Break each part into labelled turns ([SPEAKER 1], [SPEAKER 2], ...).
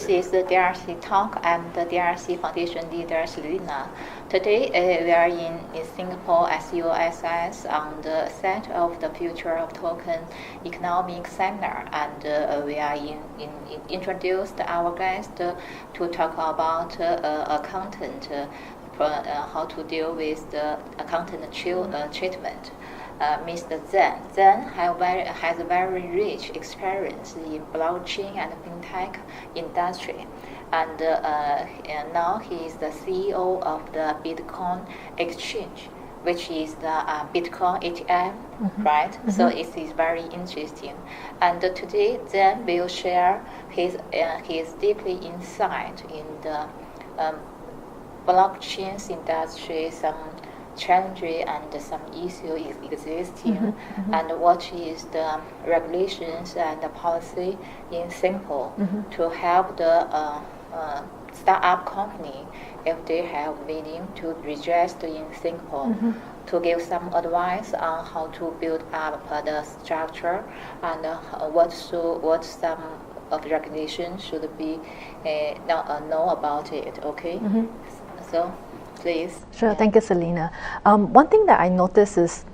[SPEAKER 1] This is the DRC talk. I'm the DRC Foundation leader, Selena. Today we are in Singapore as USS on the set of the Future of Token Economic Seminar, and we are introduced our guest to talk about content, how to deal with the content treatment. Mr. Zann. Zann has a very rich experience in blockchain and fintech industry, and now he is the CEO of the Bitcoin exchange, which is the Bitcoin ATM, right? So it is very interesting. And today, Zann will share his deeply insight in the blockchain industry, some challenges and some issues existing, and what is the regulations and the policy in Singapore to help the startup company if they have willing to register in Singapore, to give some advice on how to build up the structure and what some of the regulations should be know about it. Okay, so. Please.
[SPEAKER 2] Sure, thank you, Selena. One thing that I noticed is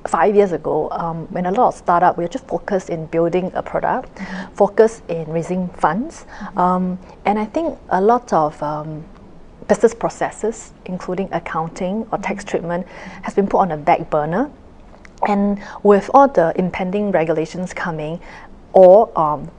[SPEAKER 2] 5 years ago, when a lot of startups, we were just focused in building a product, focused in raising funds. And I think a lot of business processes, including accounting or tax treatment, has been put on a back burner. And with all the impending regulations coming, or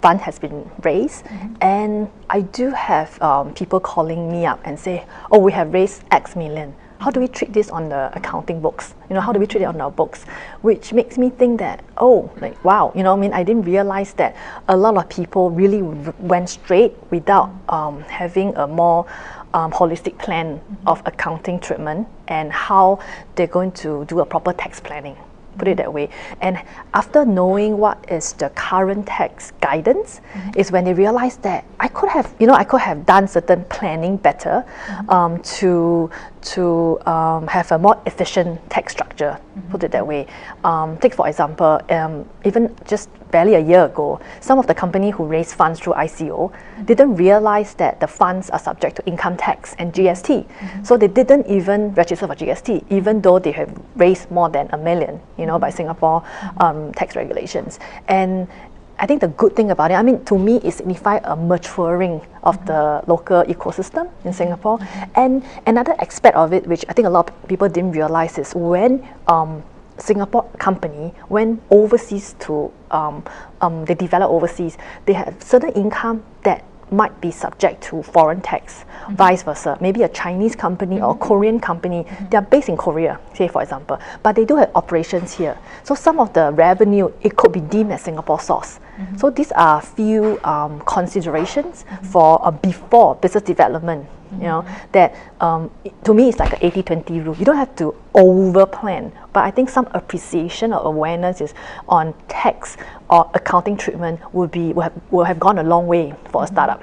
[SPEAKER 2] fund has been raised, and I do have people calling me up and say, oh, we have raised X million. How do we treat this on the accounting books? How do we treat it on our books? Which makes me think that, wow, I didn't realize that a lot of people really went straight without having a more holistic plan of accounting treatment and how they're going to do a proper tax planning. Put it that way. And after knowing what is the current tax guidance, is when they realized that I could have done certain planning better to have a more efficient tax structure. Put it that way. Take for example, even just barely a year ago, some of the company who raised funds through ICO didn't realize that the funds are subject to income tax and GST. So they didn't even register for GST, even though they have raised more than $1 million, by Singapore tax regulations. And I think the good thing about it, to me, it signifies a maturing of the local ecosystem in Singapore. And another aspect of it, which I think a lot of people didn't realize, is when Singapore company went overseas to they develop overseas, they have certain income that might be subject to foreign tax, vice versa. Maybe a Chinese company or Korean company, they are based in Korea, say for example, but they do have operations here. So some of the revenue, it could be deemed as Singapore source. So these are few considerations for before business development. That to me it's like an 80-20 rule. You don't have to over plan, but I think some appreciation or awareness is on tax or accounting treatment will have gone a long way for a startup.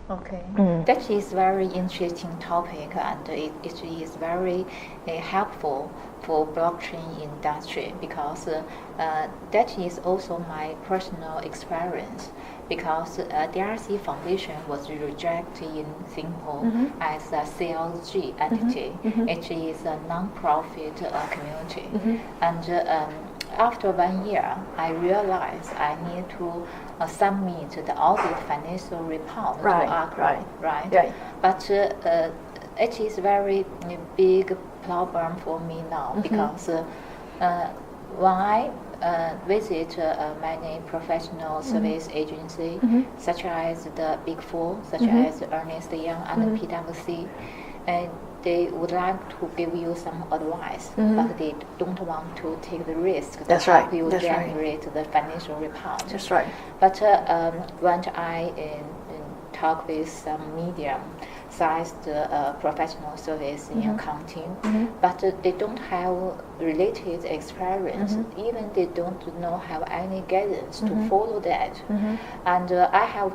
[SPEAKER 1] Okay, that is very interesting topic, and it is very helpful for blockchain industry, because that is also my personal experience. Because DRC Foundation was rejected in Singapore as a CLG entity. It is a non-profit community, and after 1 year, I realized I need to submit the audit financial report to ACRO, right? But it is very big problem for me now, because when I visit many professional service agencies, such as the Big Four, such as Ernst & Young and PwC, and they would like to give you some advice, but they don't want to take the risk to help you generate the financial report.
[SPEAKER 2] That's right.
[SPEAKER 1] But when I talk with some medium-sized professional service in accounting, but they don't have related experience. Even they don't have any guidance to follow that. And I have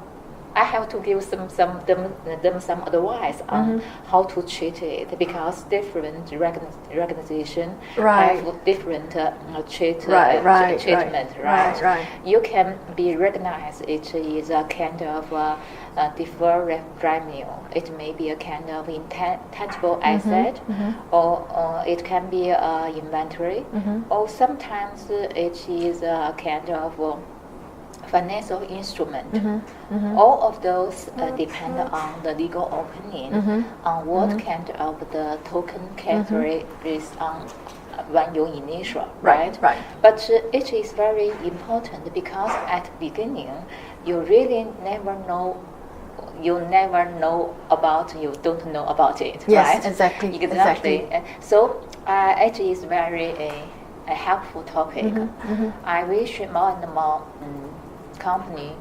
[SPEAKER 1] I have to give them some advice on how to treat it, because different organization have different treatment, right? You can be recognized it is a kind of deferred revenue. It may be a kind of intangible asset, or it can be inventory, or sometimes it is a kind of financial instrument. All of those depend on the legal opinion on what kind of the token category is on when you initial, right? But it is very important, because at the beginning you really never know. You never know about, you don't know about it,
[SPEAKER 2] yes,
[SPEAKER 1] right?
[SPEAKER 2] Exactly.
[SPEAKER 1] So it is very a helpful topic. I wish more and more company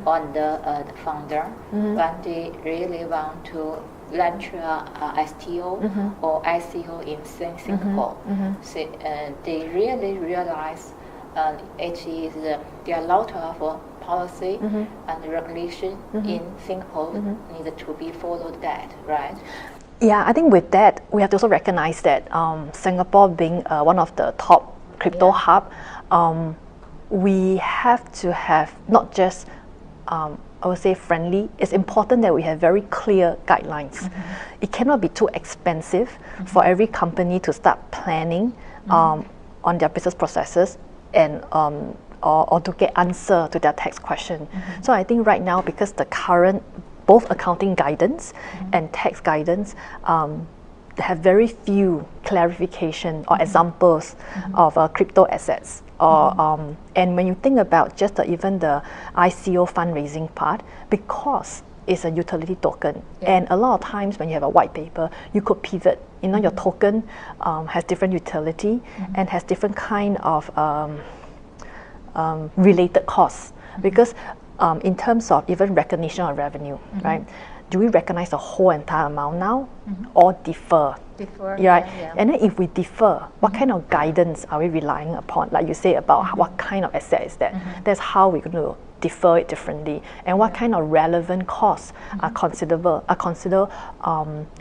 [SPEAKER 1] on the founder, when they really want to launch a STO or ICO in Singapore. So, they really realize it is there are a lot of policy and regulation in Singapore need to be followed. That right?
[SPEAKER 2] Yeah, I think with that we have to also recognize that Singapore being one of the top crypto hub, we have to have not just I would say friendly. It's important that we have very clear guidelines. It cannot be too expensive for every company to start planning on their business processes and or to get answer to their tax question. So I think right now, because the current both accounting guidance and tax guidance have very few clarification or examples of crypto assets. Or and when you think about just even the ICO fundraising part, because it's a utility token, and a lot of times when you have a white paper, you could pivot. You know, your token has different utility and has different kind of related costs, because in terms of even recognition of revenue, right? Do we recognize the whole entire amount now, or defer?
[SPEAKER 1] Defer,
[SPEAKER 2] right? And then if we defer, what kind of guidance are we relying upon? Like you say about what kind of asset is that? That's how we're going to defer it differently, and what kind of relevant costs are considered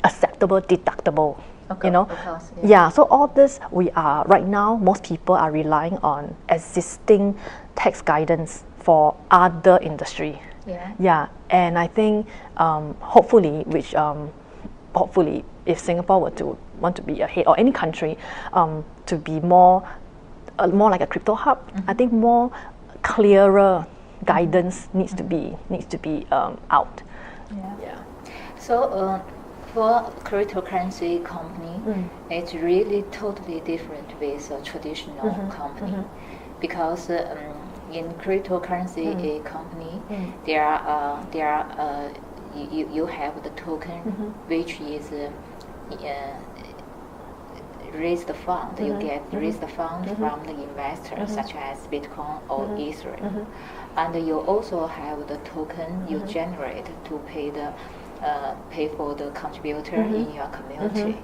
[SPEAKER 2] acceptable, deductible.
[SPEAKER 1] Okay,
[SPEAKER 2] you know,
[SPEAKER 1] of course,
[SPEAKER 2] so all this we are right now. Most people are relying on existing tax guidance for other industry. And I think hopefully, hopefully, if Singapore were to want to be ahead, or any country to be more like a crypto hub, I think more clearer guidance needs to be out.
[SPEAKER 1] So for cryptocurrency company, it's really totally different with a traditional company, because in cryptocurrency company, you have the token which is raise the fund. You get raise the fund from the investors, such as Bitcoin or Ethereum, and you also have the token you generate to pay for the contributor in your community,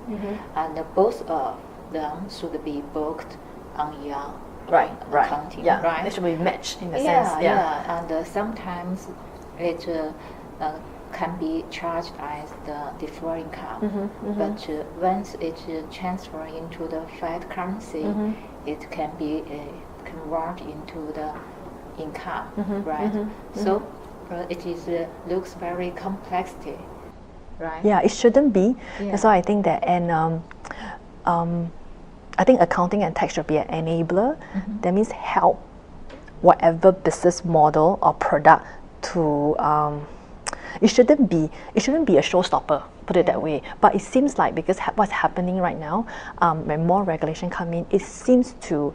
[SPEAKER 1] and both of them should be booked on your accounting.
[SPEAKER 2] They should be matched in a sense.
[SPEAKER 1] And sometimes it can be charged as the deferred income, but once it transfers into the fiat currency, it can be converted into the income, right? So it is looks very complexity, right?
[SPEAKER 2] Yeah, it shouldn't be. That's why I think that, and I think accounting and tax should be an enabler. That means help whatever business model or product to. It shouldn't be a showstopper, put it that way. But it seems like, because what's happening right now, when more regulation come in, it seems to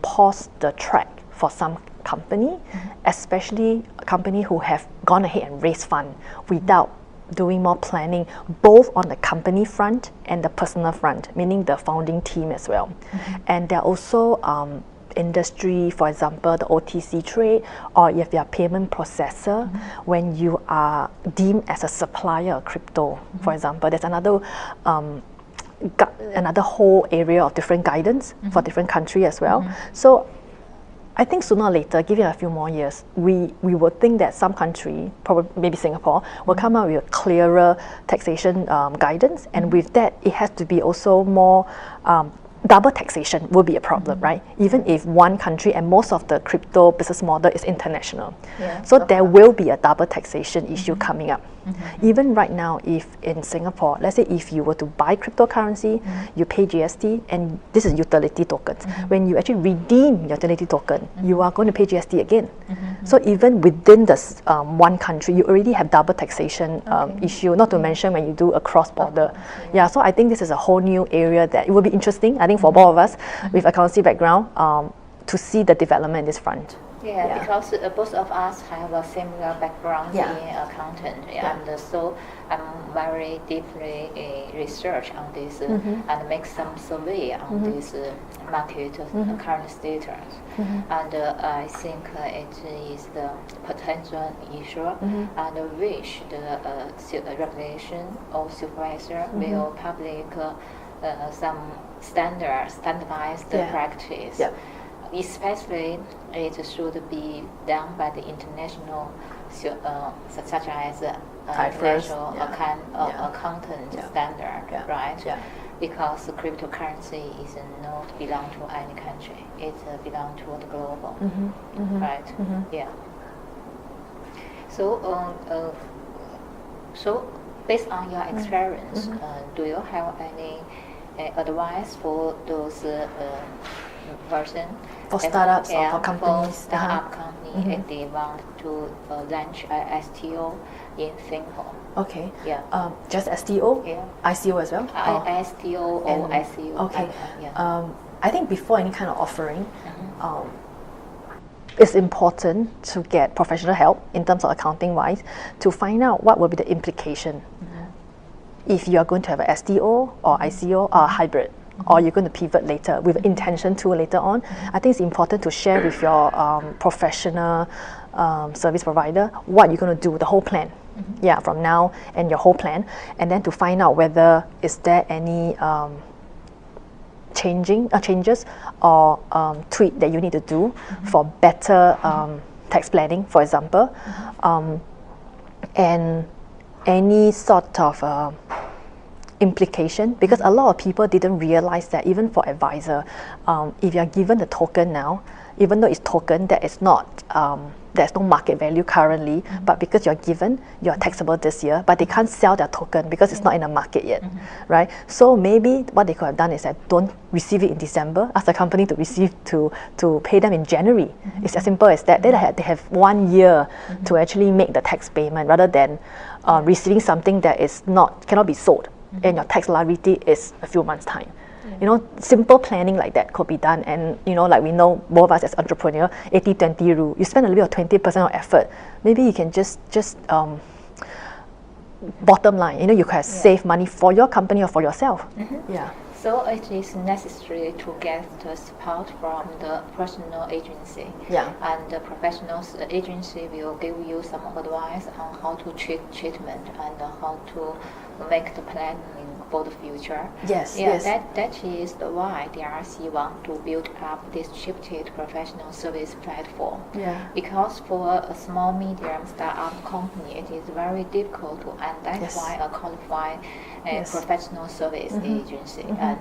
[SPEAKER 2] pause the track for some company, especially a company who have gone ahead and raised fund without doing more planning, both on the company front and the personal front, meaning the founding team as well. And there are also industry, for example, the OTC trade, or if you're a payment processor, when you are deemed as a supplier of crypto, for example, there's another whole area of different guidance for different country as well. So I think sooner or later, give it a few more years, we would think that some country, probably maybe Singapore, will come out with a clearer taxation guidance, and with that, it has to be also more double taxation will be a problem, right? Even if one country, and most of the crypto business model is international. So there will be a double taxation issue coming up. Even right now, if in Singapore, let's say if you were to buy cryptocurrency, you pay GST, and this is utility tokens. When you actually redeem your utility token, you are going to pay GST again. So even within the one country, you already have double taxation issue, not to mention when you do a cross-border. Yeah, so I think this is a whole new area that it will be interesting, I think, for both of us with accountancy background to see the development in this front.
[SPEAKER 1] Yeah, because both of us have a similar background in accountant, and so I'm very deeply research on this and make some survey on this market current status. And I think it is the potential issue, and which the regulation or supervisor will public some standardized practice. Especially, it should be done by the international, such as national accountant standard, right? Because cryptocurrency is not belong to any country; it belong to the global, right? Yeah. So based on your experience, do you have any advice for those person
[SPEAKER 2] for startups or for companies?
[SPEAKER 1] For startup company, if they want to launch a STO in Singapore.
[SPEAKER 2] Okay. Yeah. Just STO? Yeah. ICO as well?
[SPEAKER 1] STO or ICO.
[SPEAKER 2] Okay. I think before any kind of offering, it's important to get professional help in terms of accounting wise to find out what will be the implication if you are going to have a STO or ICO or hybrid. Or you're going to pivot later with intention to later on. I think it's important to share with your professional service provider what you're going to do, the whole plan. Yeah, from now and your whole plan, and then to find out whether is there any changes or tweak that you need to do for better tax planning, for example, and any sort of implication, because a lot of people didn't realize that even for advisor, if you are given the token now, even though it's token, that is not there's no market value currently, but because you're given, you're taxable this year, but they can't sell their token because it's not in the market yet, right? So maybe what they could have done is that don't receive it in December, ask the company to receive to pay them in January. It's as simple as that. They have 1 year to actually make the tax payment rather than receiving something that is cannot be sold, and your tax liability is a few months' time. You know, simple planning like that could be done. And, you know, like we know, both of us as entrepreneur, 80-20 rule. You spend a little bit of 20% of effort. Maybe you can just bottom line, you know, you can save money for your company or for yourself. Yeah.
[SPEAKER 1] So it is necessary to get the support from the personal agency.
[SPEAKER 2] Yeah.
[SPEAKER 1] And the professional agency will give you some advice on how to treatment and how to make the planning for the future.
[SPEAKER 2] Yes.
[SPEAKER 1] Yeah,
[SPEAKER 2] yes.
[SPEAKER 1] That is why DRC want to build up distributed professional service platform.
[SPEAKER 2] Yeah.
[SPEAKER 1] Because for a small medium startup company, it is very difficult to identify a qualified professional service agency, and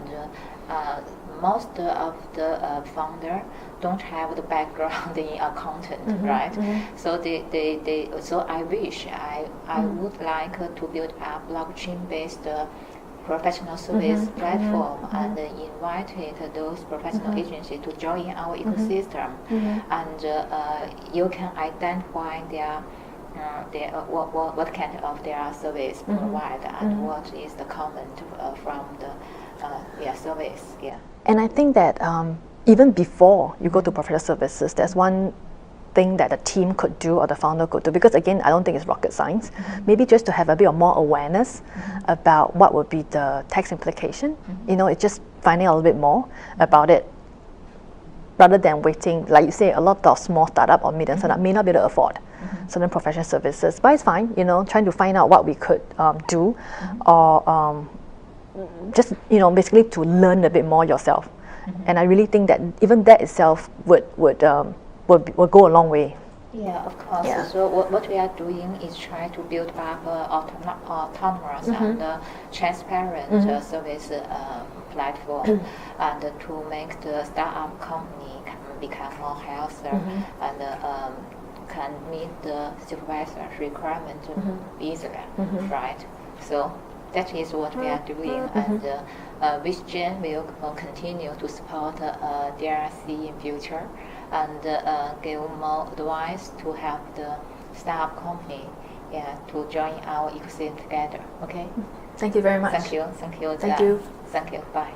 [SPEAKER 1] most of the founder don't have the background in accountant, right? So so I wish I would like to build a blockchain-based professional service platform and invited those professional agencies to join our ecosystem, and you can identify what kind of their service provide and what is the comment from the service. Yeah.
[SPEAKER 2] And I think that even before you go to professional services, there's one thing that the team could do or the founder could do, because again, I don't think it's rocket science. Maybe just to have a bit of more awareness about what would be the tax implication. You know, it's just finding a little bit more about it rather than waiting. Like you say, a lot of small startup or medium startup may not be able to afford certain professional services, but it's fine, you know, trying to find out what we could do, or just, you know, basically to learn a bit more yourself. And I really think that even that itself would will go a long way.
[SPEAKER 1] Yeah, of course.
[SPEAKER 2] Yeah.
[SPEAKER 1] So what we are doing is try to build up autonomous and transparent service platform, and to make the startup company can become more healthier and can meet the supervisor's requirement easily, right? So that is what we are doing, and with Jen will continue to support DRC in future, and give more advice to help the startup company to join our ecosystem together. Okay.
[SPEAKER 2] Thank you very much.
[SPEAKER 1] Thank you.
[SPEAKER 2] Thank you.
[SPEAKER 1] Thank you. Bye.